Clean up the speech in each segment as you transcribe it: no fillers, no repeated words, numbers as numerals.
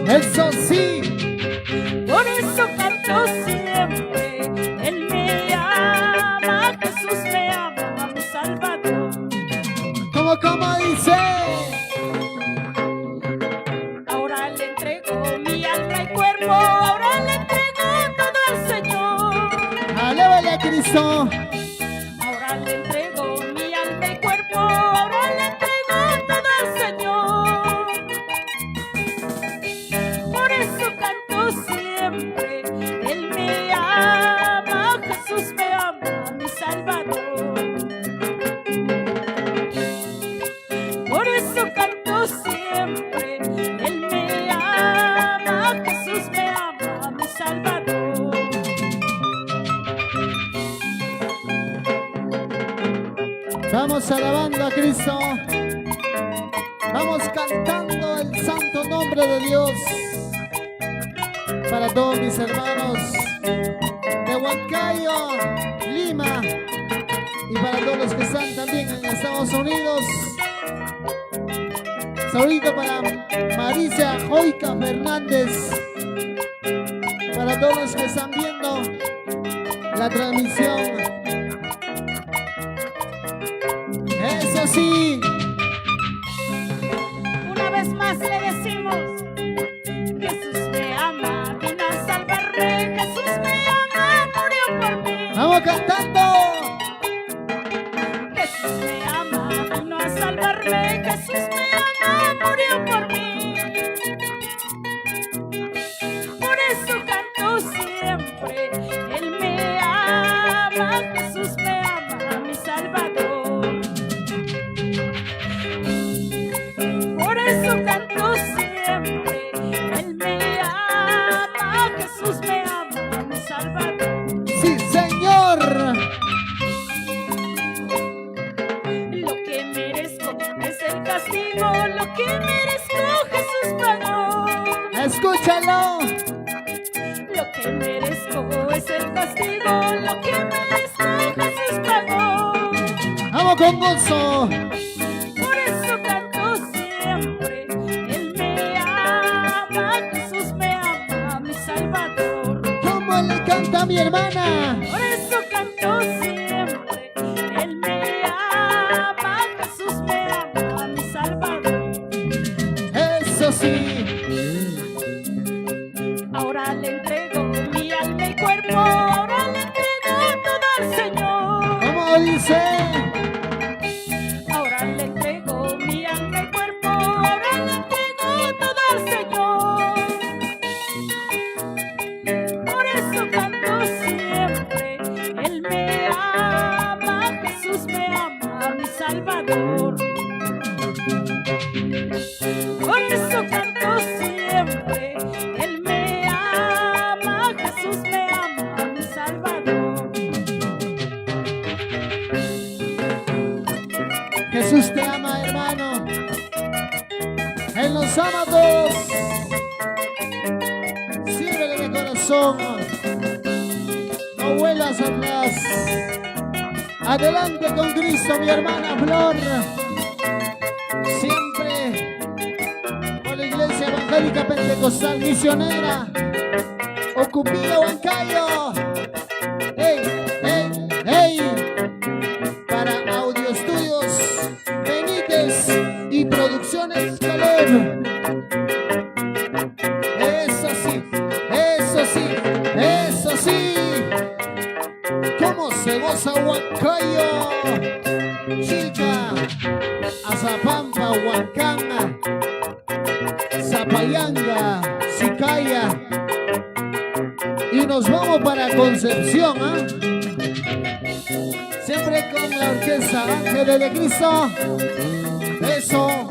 Eso sí, por eso canto siempre. Él me ama, Jesús me ama, mi Salvador. como dice. Ahora le entrego mi alma y cuerpo, ahora le entrego todo al Señor. Alévale a Cristo. Ahora le entrego mi alma y cuerpo, ahora le entrego todo al Señor. Por eso canto siempre. Él me ama, Jesús me ama, mi Salvador. Por eso canto siempre. Él me ama, Jesús me ama, mi Salvador. Vamos alabando a Cristo. Vamos cantando el santo nombre de Dios. Para todos mis hermanos de Huancayo, Lima, y para todos los que están también en Estados Unidos. Saludito para Marisa Joica Fernández. Para todos los que están viendo la transmisión. Eso sí. Una vez más le decimos: Jesús me ama, vino a salvarme. Jesús me ama, murió por mí. Vamos cantando. Jesús me ama, vino a salvarme. Jesús me ama, murió por mí. Por eso canto siempre. Él me ama, Jesús me ama, mi Salvador. Por eso canto siempre. Él me ama, Jesús me ama, mi Salvador. Sí, Señor. Lo que merezco es el castigo, lo que merezco Jesús pagó. Escúchalo. Lo que merezco es el castigo, lo que merezco Jesús pagó. Vamos con gozo. Por eso canto siempre. Él me ama, Jesús me ama, mi Salvador. ¿Cómo le canta a mi hermana? Por eso canto siempre. Él me ama, Jesús me ama, mi ama, hermano. Él nos ama a todos. Sírvele de corazón. No vuelas atrás. Adelante con Cristo, mi hermana Flor. Siempre por la Iglesia Evangélica Pentecostal Misionera. Ocupía Huancayo. ¡Ey, ey, ey! Para Audio Estudios Benítez y Producciones Caleb. Eso sí, eso sí, eso sí. ¿Cómo se goza Huancayo? Chica, Azapampa, Huancana, Zapayanga, Sicaya. Y nos vamos para Concepción, ¿eh? Siempre con la orquesta Ángeles de Cristo. Eso.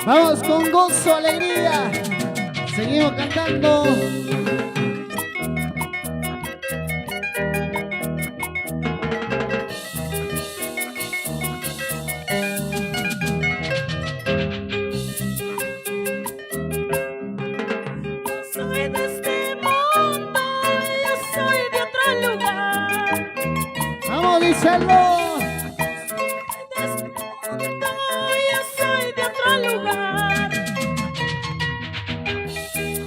Vamos con gozo, alegría. Seguimos cantando. Díselo. Yo soy de otro lugar.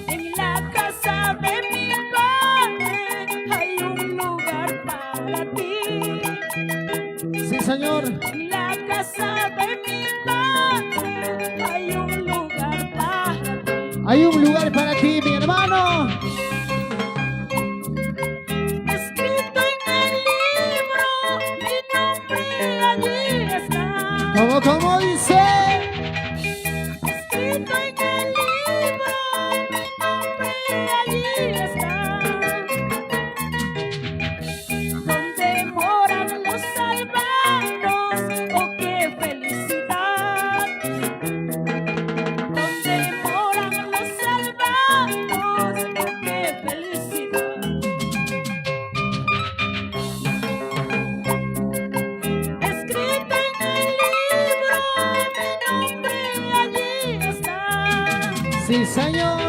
En la casa de mi padre hay un lugar para ti. Sí, Señor. En la casa de mi padre hay un lugar para ti. Hay un lugar para ti, mi hermano. ¿Cómo dice? Escrito en el libro, mi nombre allí está. Donde moran los salvados, oh qué felicidad. Donde moran los salvados, oh qué felicidad. Escrito en el sí, Señor.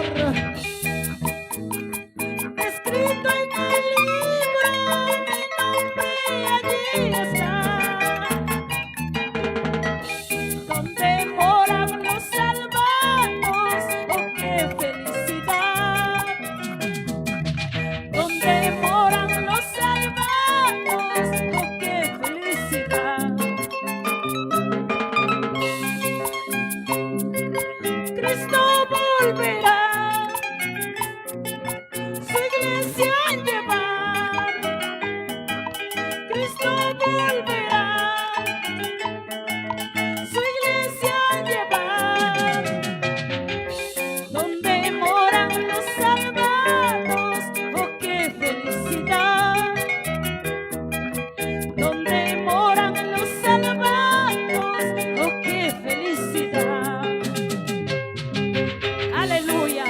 Escrito en el libro, mi nombre allí está. Donde moran los salvados, oh qué felicidad. Donde moran los salvados, oh qué felicidad. Cristo volverá, su iglesia a llevar. Cristo volverá, su iglesia a llevar. Donde moran los salvados, oh qué felicidad. Donde moran los salvados, oh qué felicidad. Aleluya.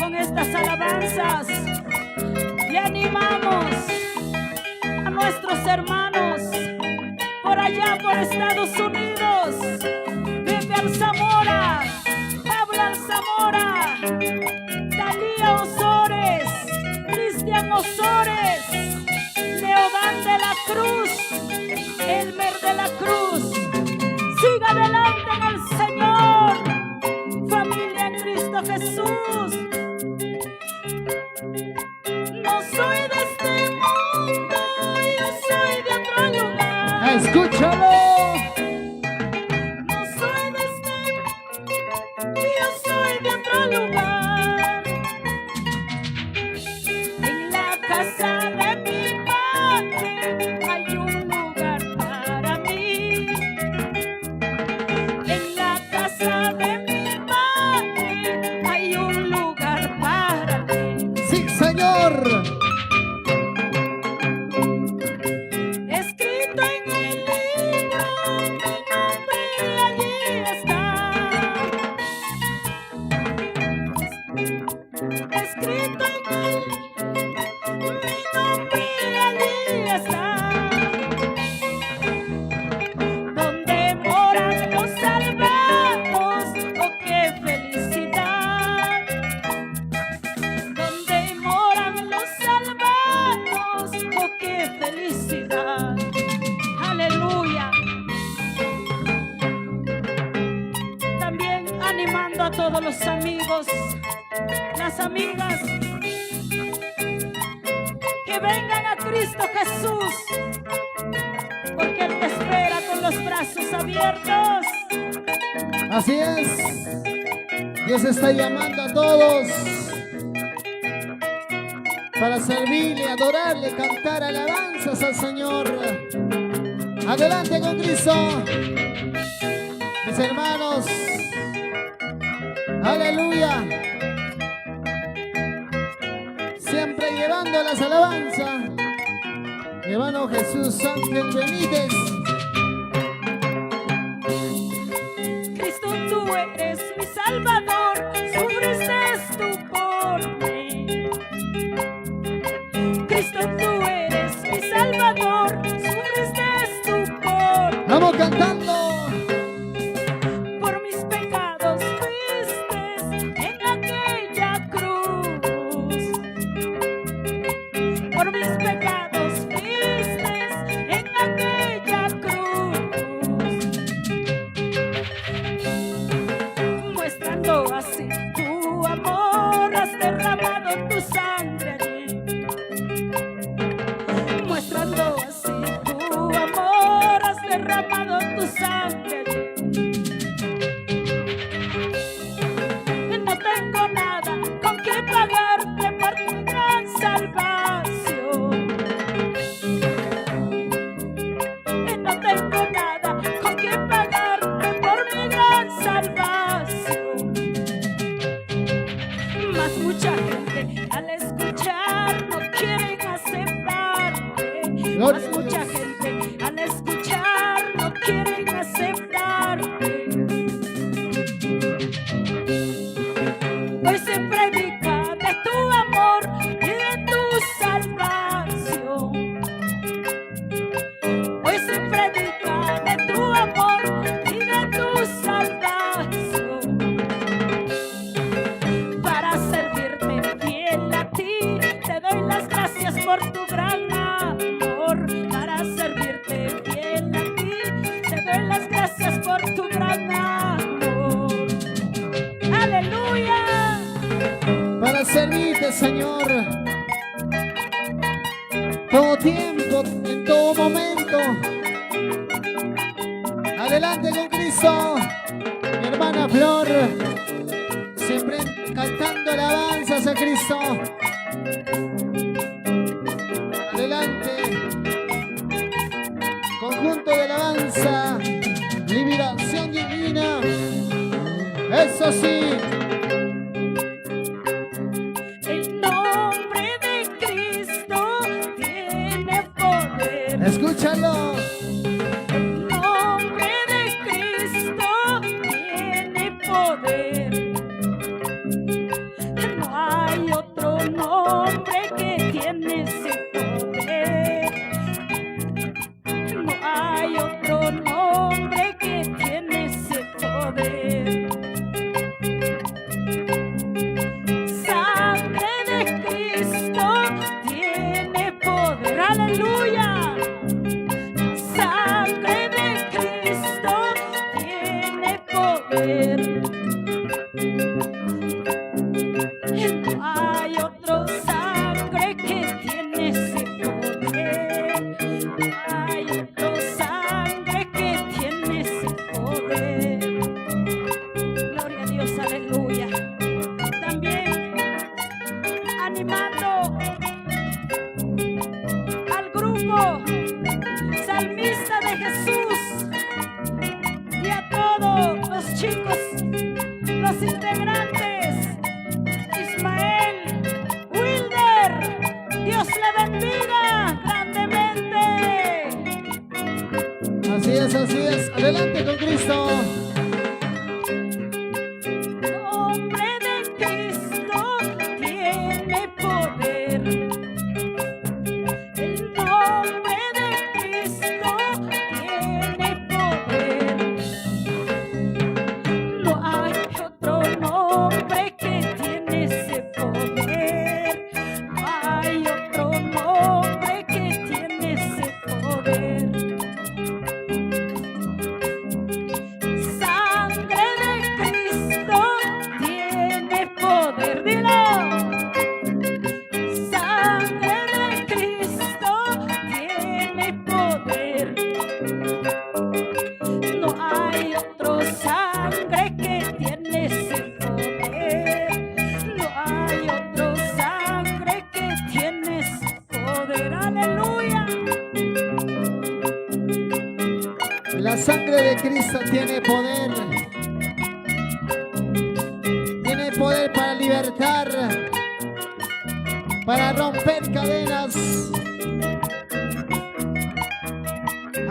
Con estas alabanzas le animamos a nuestros hermanos por allá por Estados Unidos. Pepe Alzamora, Pablo Alzamora, Talía Osores, Cristian Osores, Leodán de la Cruz, Elmer de la Cruz. Siga adelante en el Señor, familia en Cristo Jesús. No soy de este mundo, yo soy de otro lugar. Escúchalo. No soy de este mundo, yo soy de otro lugar. En la casa de mi padre hay un lugar para mí. En la casa de mi padre hay un lugar para ti. Sí, Señor. Escrito en el libro, todos los amigos, las amigas, que vengan a Cristo Jesús, porque Él te espera con los brazos abiertos. Así es. Dios está llamando a todos para servirle, adorarle, cantar alabanzas al Señor. Adelante con Cristo, mis hermanos. Aleluya. Siempre llevando las alabanzas. Mi hermano Jesús Ángel Benítez. Cristo, tú eres mi Salvador, sufriste tú por mí. Cristo, tú eres mi Salvador, sufriste tú por mí. Vamos cantando. Por mis pecados fuiste en aquella cruz. Por mis pecados fuiste en aquella cruz. Muestrando así tu amor, has derramado tu sangre allí. Muestrando así tu amor, has derramado tu sangre allí. No tengo nada con que pagarte por tu gran salvación. No tengo nada con que pagarte por mi gran salvación. Mas mucha gente al escuchar no quieren aceptarte. Gloria Mas a mucha Dios. gente al escuchar no quieren aceptarte. Hoy se predica de tu amor y de tu salvación. Hoy se predica de tu amor y de tu salvación. Para servirte fiel a ti, te doy las gracias por tu gran amor. Para servirte fiel a ti, te doy las gracias por tu gran amor. Aleluya. Para servirte, Señor, todo tiempo, en todo momento. Adelante con Cristo, mi hermana Flor, siempre cantando alabanzas a Cristo. Adelante, conjunto de alabanza, liberación divina. Eso sí. El nombre de Cristo tiene poder. Escúchalo. El nombre de Cristo tiene poder. No hay otro nombre que tiene ese poder. No hay otro nombre que tiene ese poder. Sangre de Cristo tiene poder. Aleluya. Sangre de Cristo tiene poder. No hay otro sangre que tiene ese poder. No hay otro sangre que tiene ese poder. Gloria a Dios, aleluya. También animando al grupo Salmista de Jesús y a todos los chicos, los integrantes. Ismael, Wilder, Dios le bendiga grandemente. Así es, así es. Adelante con Cristo. Nombre de Cristo tiene poder. La sangre de Cristo tiene poder. Tiene poder para libertar, para romper cadenas.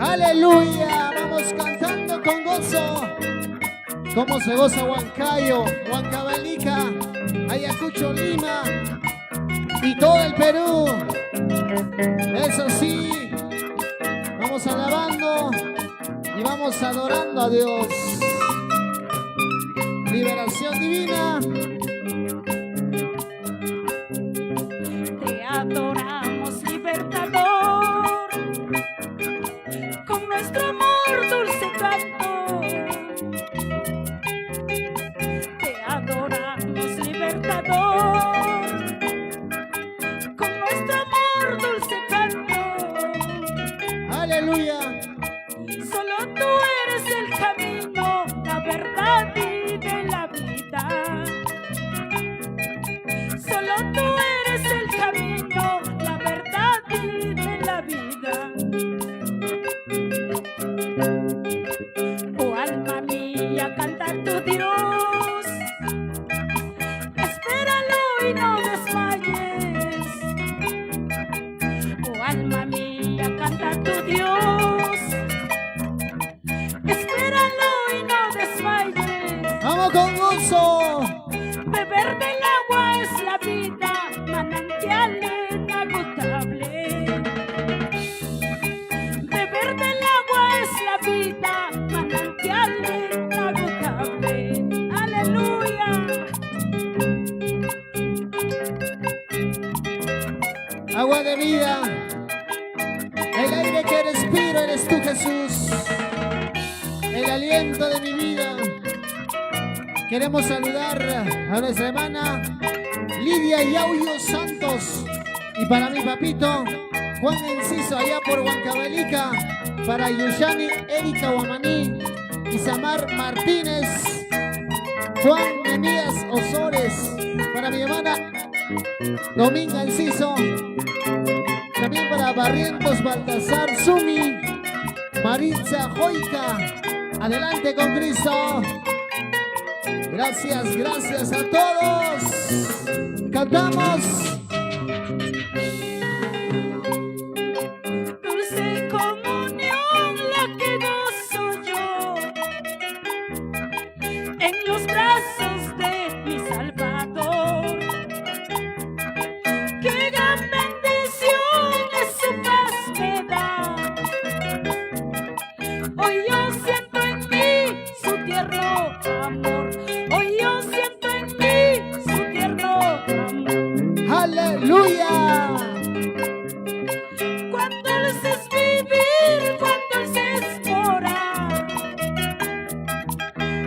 Aleluya, vamos cantando con gozo. Como se goza Huancayo, Huancavelica, Ayacucho, Lima y todo el Perú. Eso sí, vamos alabando y vamos adorando a Dios. Liberación divina. Te adoramos, libertador, con nuestro amor dulce canto. Te adoramos, libertador, con nuestro amor dulce canto. Aleluya. Solo tú eres el camino, la verdad y de la vida. Solo tú eres el camino, la verdad y de la vida. Oh alma mía, canta a tu Dios. Espéralo y no desmayes. Oh alma mía, canta a tu Dios. Espéralo y no desmayes. Vamos con gozo. Beber del agua es la vida, manantial inagotable. Beber del agua es la vida, manantial inagotable. Aleluya. Agua de vida. El aire que respiro eres tú, Jesús. El aliento de mi vida. Queremos saludar a nuestra hermana Lidia Yaullo Santos. Y para mi papito Juan Enciso, allá por Huancavelica. Para Yushani Erika Guamaní, Isamar Martínez, Juan Menías Osores. Para mi hermana Dominga Enciso. También para Barrientos Baltasar Sumi, Maritza Joica. Adelante con Cristo. Gracias, gracias a todos. Cantamos. Dulce comunión la que gozo yo en los brazos de mi Salvador. Qué gran bendición es su paz me da. Hoy yo siento en mí su tierno amor. Hoy yo siento en mí su tierno amor. Aleluya. Cuán dulce es vivir, cuán dulce es morar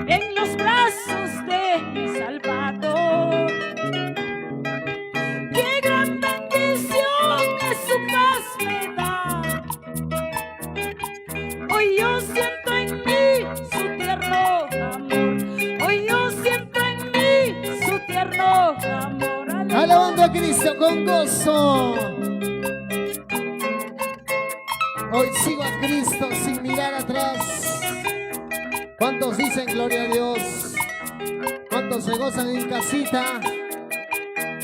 en los brazos de mi Salvador. Qué gran bendición es su paz me da. Hoy yo siento en mí su tierno amor. Hoy yo siento en mí su tierno amor. Alabando a Cristo con gozo. Hoy sigo a Cristo sin mirar atrás. ¿Cuántos dicen gloria a Dios? ¿Cuántos se gozan en casita?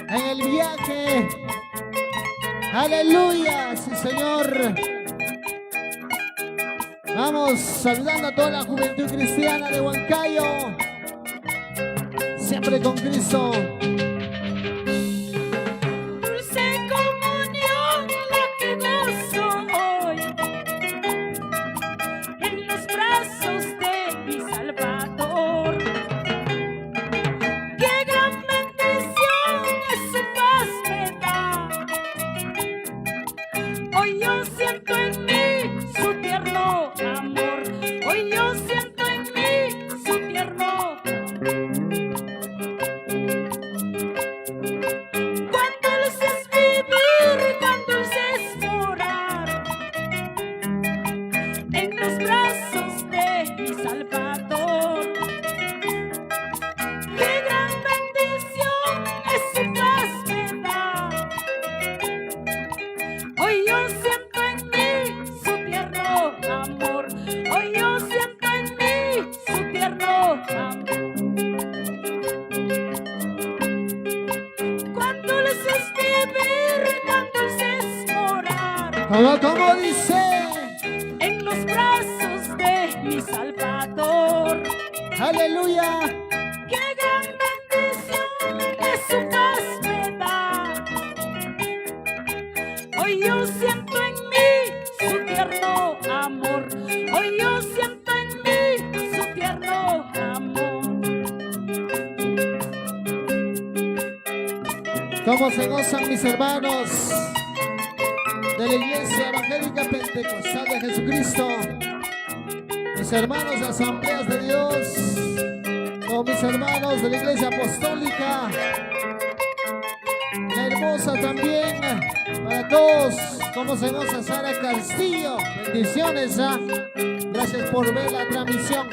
En el viaje. Aleluya, sí Señor. Vamos saludando a toda la juventud cristiana de Huancayo. Siempre con Cristo. Dulce comunión la que gozo hoy en los brazos de mi Salvador. Qué gran bendición es su paz me da. Hoy yo siento en mí su tierno amor. Hoy yo siento en mí su tierno amor. ¿Cómo dice? En los brazos de mi Salvador. Aleluya. Qué gran bendición de su paz me da. Hoy yo siento en mí su tierno amor. Hoy yo siento en mí su tierno amor. ¿Cómo se gozan mis hermanos de la Iglesia Evangélica Pentecostal de Jesucristo? Mis hermanos de Asambleas de Dios, como mis hermanos de la Iglesia Apostólica, la hermosa también, para todos, como se goza Sara Castillo, bendiciones, gracias por ver la transmisión,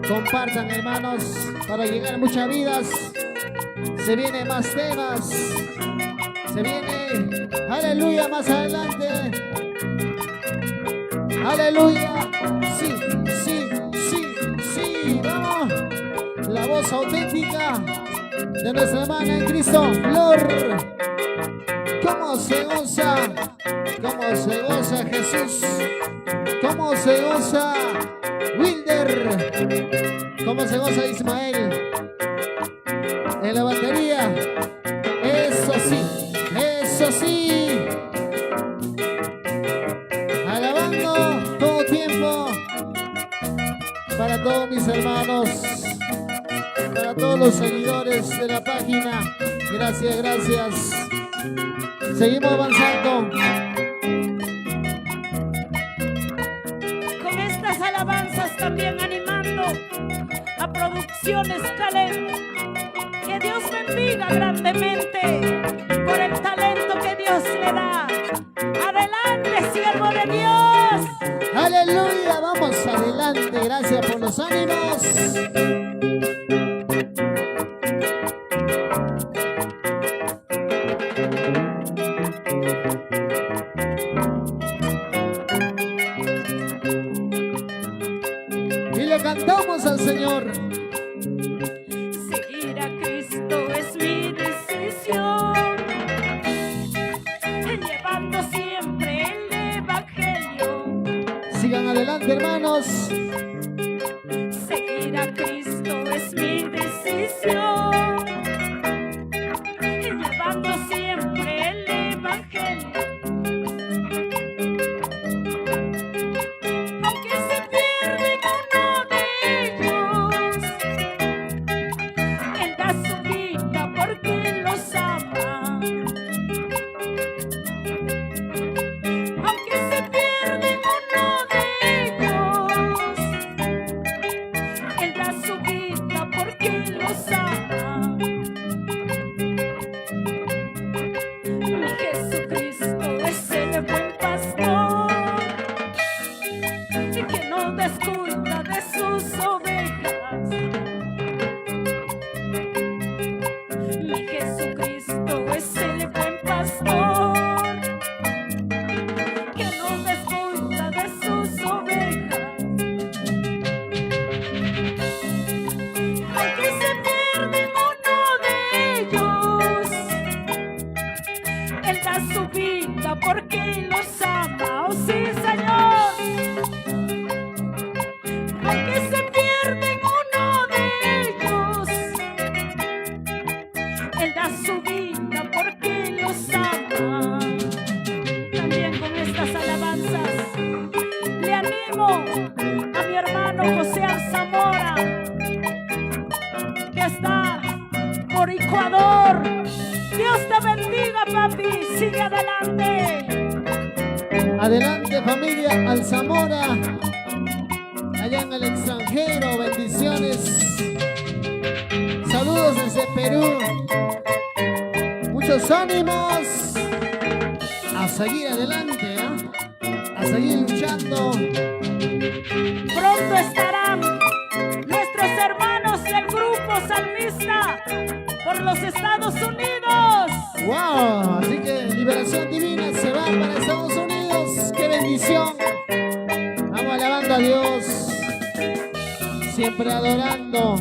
compartan hermanos, para llegar a muchas vidas, se vienen más temas, se viene, aleluya, más adelante, aleluya, sí, vamos, la voz auténtica de nuestra hermana en Cristo, Flor. ¿Cómo se goza Jesús? ¿Cómo se goza Wilder? ¿Cómo se goza Ismael? En la batería, eso sí, alabando todo tiempo para todos mis hermanos, para todos los seguidores de la página, gracias, seguimos avanzando. Con estas alabanzas también animando a Producciones Caleb. Que Dios bendiga grandemente por el talento que Dios le da. Adelante, siervo de Dios. Aleluya, vamos adelante, gracias por los ánimos. Y le cantamos al Señor. Seguir a Cristo es mi decisión, llevando siempre el Evangelio. Sigan adelante, hermanos. Seguir a Cristo es mi decisión, llevando siempre el Evangelio. Aunque se pierden uno de ellos, Él da su vida porque los ama. Aunque se pierden uno de ellos, Él da su vida porque los ama. Mi Jesucristo es el buen pastor, que no descuida de sus ovejas. Mi Jesucristo es el buen pastor, que no descuida de sus ovejas. Aunque se pierden uno de ellos, Él da su vida porque los ama. Oh sí, Señor. Aunque se pierden uno de ellos, Él da su vida porque los ama. También con estas alabanzas le animo a mi hermano José Alzamora, que está por Ecuador. Dios te bendiga, papi, sigue adelante. Adelante, familia Alzamora, allá en el extranjero, bendiciones. Saludos desde Perú. Muchos ánimos. A seguir adelante, a seguir luchando. Pronto estarán nuestros hermanos del grupo salmista por los Estados Unidos. ¡Wow! Así que Liberación Divina se va para Estados Unidos. ¡Qué bendición! Vamos alabando a Dios, siempre adorando.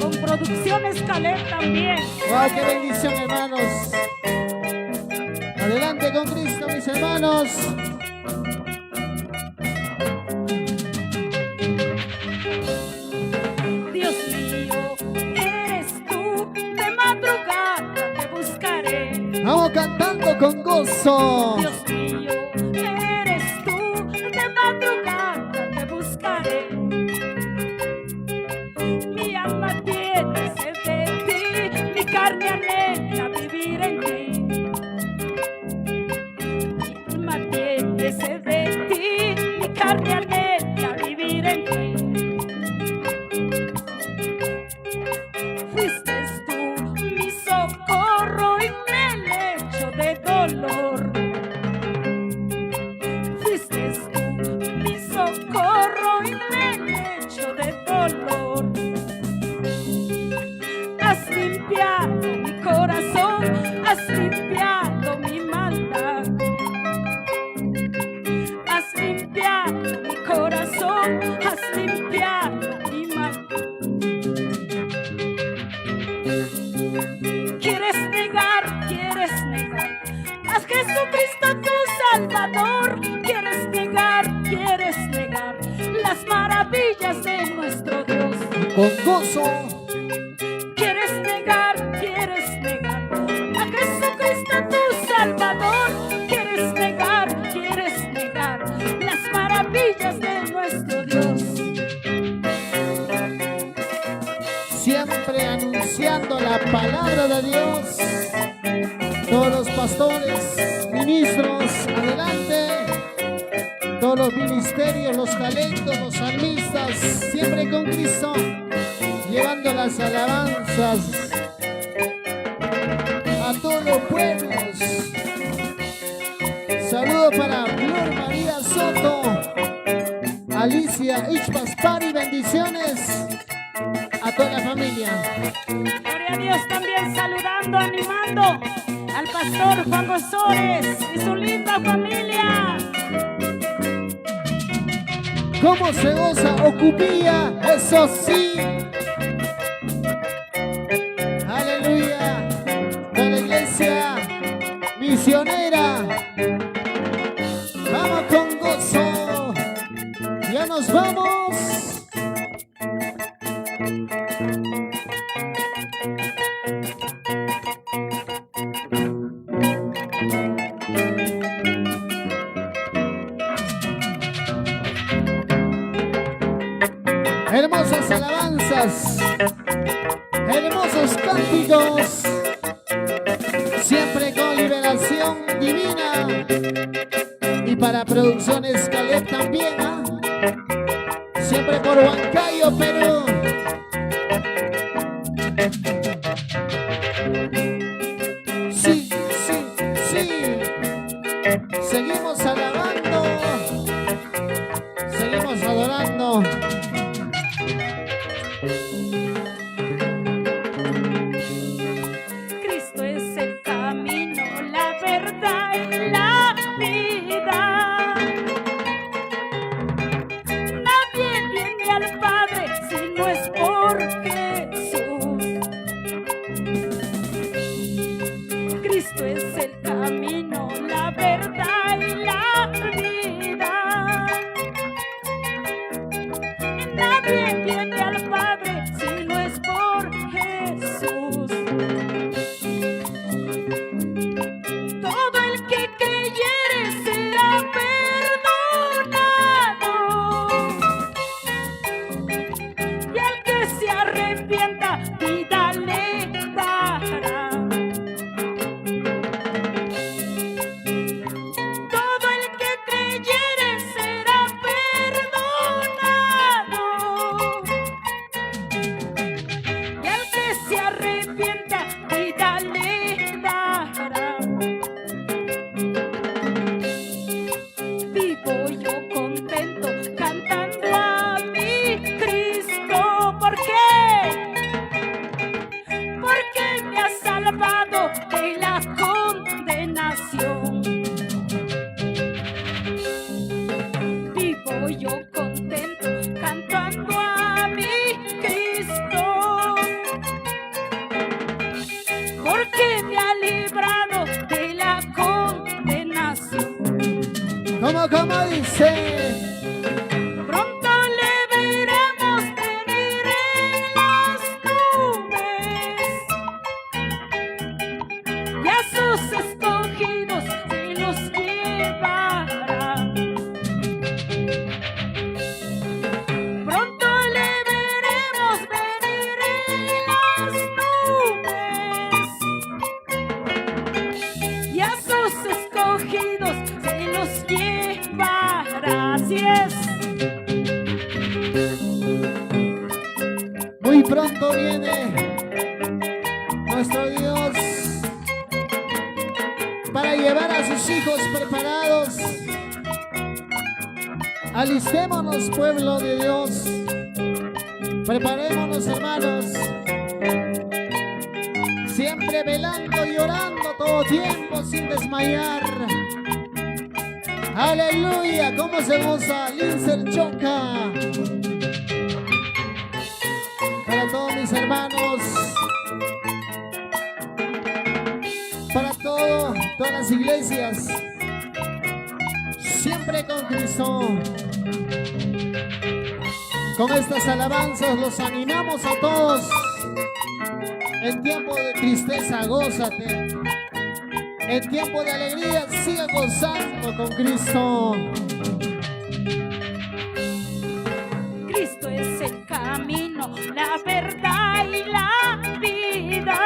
Con Producciones Caleb también. ¡Wow! ¡Qué bendición, hermanos! Adelante con Cristo, mis hermanos. Dios mío, eres tú, de madrugada te buscaré. Vamos cantando con gozo. Dios mío, eres tú, de madrugada te buscaré. Mi alma tiene sed de ti, mi carne anhela vivir en ti. Mi alma tiene sed de ti, mi carne anhela vivir en ti. Fuiste tú mi socorro en el lecho de dolor. Fuiste tú mi socorro en el lecho de dolor. Has limpiado mi corazón, has limpiado mi maldad. Has limpiado mi corazón, has limpiado mi maldad. Quieres negar a Jesucristo tu Salvador. Quieres negar las maravillas de nuestro Dios. Con gozo. Quieres negar a Jesucristo tu Salvador. Quieres negar las maravillas de nuestro Dios. Siempre anunciando la palabra de Dios. Todos los pastores, ministros, adelante. Todos los ministerios, los talentos, los salmistas, siempre con Cristo, llevando las alabanzas a todos los pueblos. Saludo para Flor María Soto, Alicia Ichpaspari, bendiciones a toda la familia. Gloria a Dios, también saludando, animando al pastor Juan Gozores y su linda familia. ¿Cómo se goza Ocupía? Eso sí. Aleluya. De la iglesia misionera. Vamos con gozo. Ya nos vamos. Hermosas alabanzas, hermosos cánticos, siempre con liberación divina. Y para Producciones Caleb también, ¿ah? Siempre por Huancayo, Perú. Sí, sí, sí. Seguimos alabando, seguimos adorando. Cristo es el camino, la verdad y la vida. Nadie viene al Padre si no es por Jesús. Cristo es el camino, la verdad y la vida. Nadie viene al Padre si no es por Jesús. Todo el que creyere será perdonado, y el que se arrepienta vida le dará. Todo el que creyere será perdonado, y el que se arrepienta vida le dará. Vivo yo contento cantando a mi Cristo. ¿Por qué? Porque me ha salvado de la condenación. Vivo yo contento cantando a mi Cristo, porque me ha librado de la condenación. como dice. Pronto le veremos venir en las nubes y a sus escogidos se los llevará. Pronto le veremos venir en las nubes y a sus escogidos se los llevará. Así es. Muy pronto viene nuestro Dios para llevar a sus hijos preparados. Alistémonos, pueblo de Dios. Preparémonos, hermanos. Siempre velando y orando todo tiempo sin desmayar. Aleluya, cómo se goza Lincer Choca. Para todos mis hermanos, para todas las iglesias, siempre con Cristo. Con estas alabanzas los animamos a todos. En tiempo de tristeza, gózate. En tiempo de alegría, sigue gozando con Cristo. Cristo es el camino, la verdad y la vida.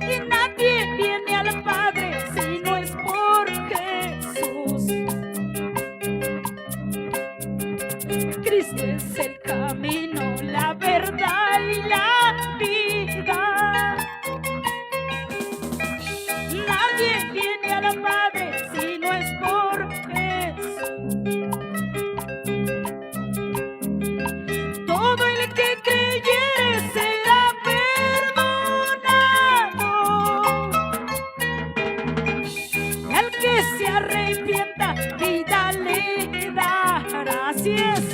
Y nadie viene al Padre si no es por Jesús. Cristo es el camino, la verdad y la vida. Nadie viene al Padre si no es por Jesús. Todo el que creyere será perdonado, y al que se arrepienta vida le dará. Así es.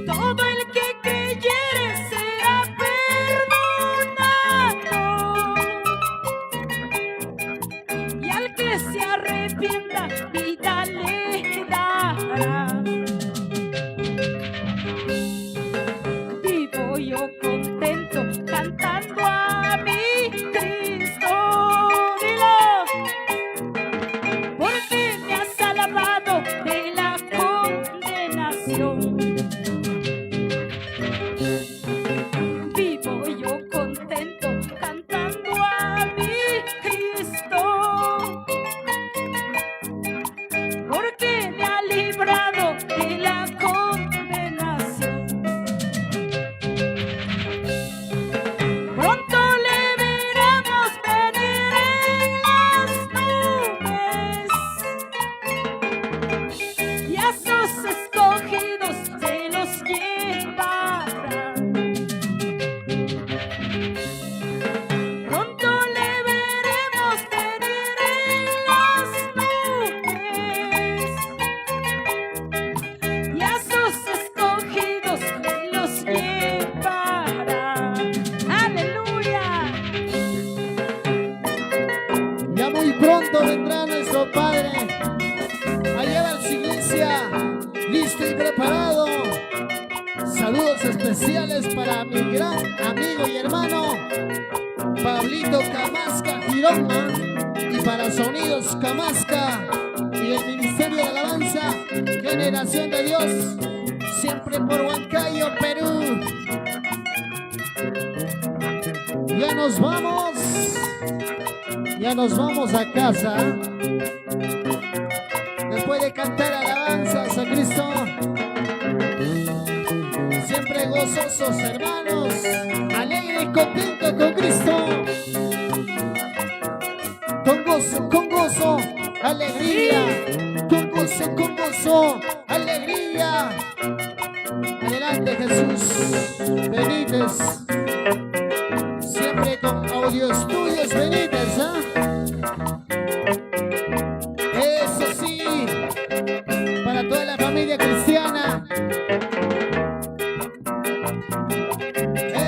Todo el que creyere será perdonado, y al que se arrepienta vida le dará. Vivo yo contento cantando a mi Cristo, dilo, porque me has salvado de la condenación. Vivo yo contento cantando a mi Cristo, porque me ha librado de la condenación. Pronto le veremos venir en las nubes y a sus escogidos se los llevará. Pronto le veremos venir en las nubes y a sus escogidos se los llevará. Aleluya. Ya muy pronto vendrá nuestro Padre a llevar su iglesia listo y preparado. Saludos especiales para mi gran amigo y hermano Pablito Camasca Girona, y para Sonidos Camasca y el Ministerio de Alabanza Generación de Dios, siempre por Huancayo, Perú. Ya nos vamos a casa. Después de cantar alabanzas a Cristo, siempre gozosos, hermanos, alegre y contento con Cristo. Con gozo, alegría. Con gozo, alegría. Adelante, Jesús Benítez. Siempre con Audio Estudios Benítez, ¿ah? Eso sí, para toda la familia cristiana.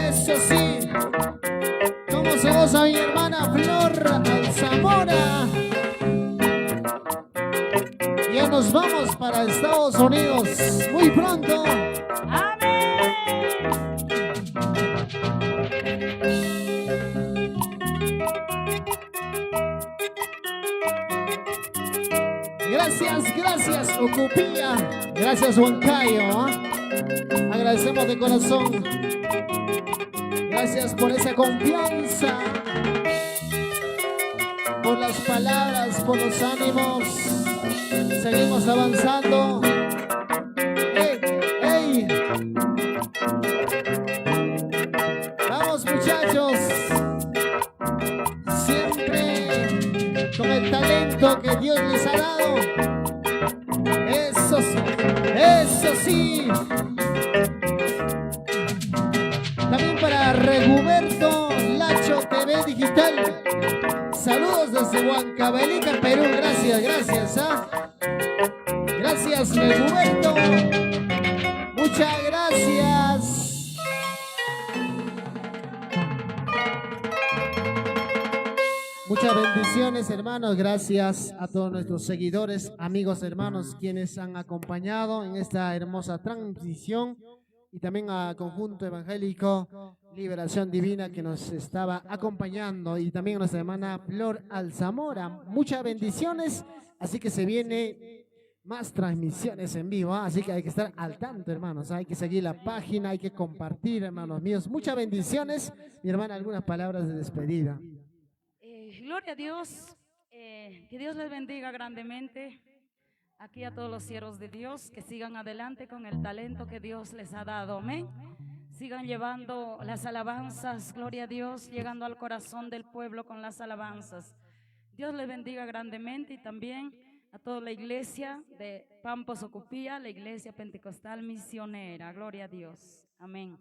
Eso sí, ¿cómo se goza mi hermana Flor Alzamón? nos vamos para Estados Unidos muy pronto. Amén. Gracias, gracias, Ocupía. Gracias, Huancayo. Agradecemos de corazón. Gracias por esa confianza, por las palabras, por los ánimos. Seguimos avanzando. ¡Ey! ¡Ey! Vamos, muchachos. Siempre con el talento que Dios les ha dado. Eso sí, eso sí. También para Reguberto Lacho TV Digital. Saludos desde Huancavelica, Perú. Gracias, gracias. Gracias, Reguberto. Muchas gracias. Muchas bendiciones, hermanos. Gracias a todos nuestros seguidores, amigos, hermanos, quienes han acompañado en esta hermosa transición. Y también al conjunto evangélico Liberación Divina que nos estaba acompañando. Y también a nuestra hermana Flor Alzamora. Muchas bendiciones. Así que se viene más transmisiones en vivo. Así que hay que estar al tanto, hermanos. Hay que seguir la página, hay que compartir, hermanos míos. Muchas bendiciones. Mi hermana, algunas palabras de despedida. Gloria a Dios. Que Dios les bendiga grandemente. Aquí a todos los siervos de Dios que sigan adelante con el talento que Dios les ha dado, amén. Sigan llevando las alabanzas, gloria a Dios, llegando al corazón del pueblo con las alabanzas. Dios les bendiga grandemente y también a toda la iglesia de Pampos Ocupía, la iglesia pentecostal misionera, gloria a Dios, amén.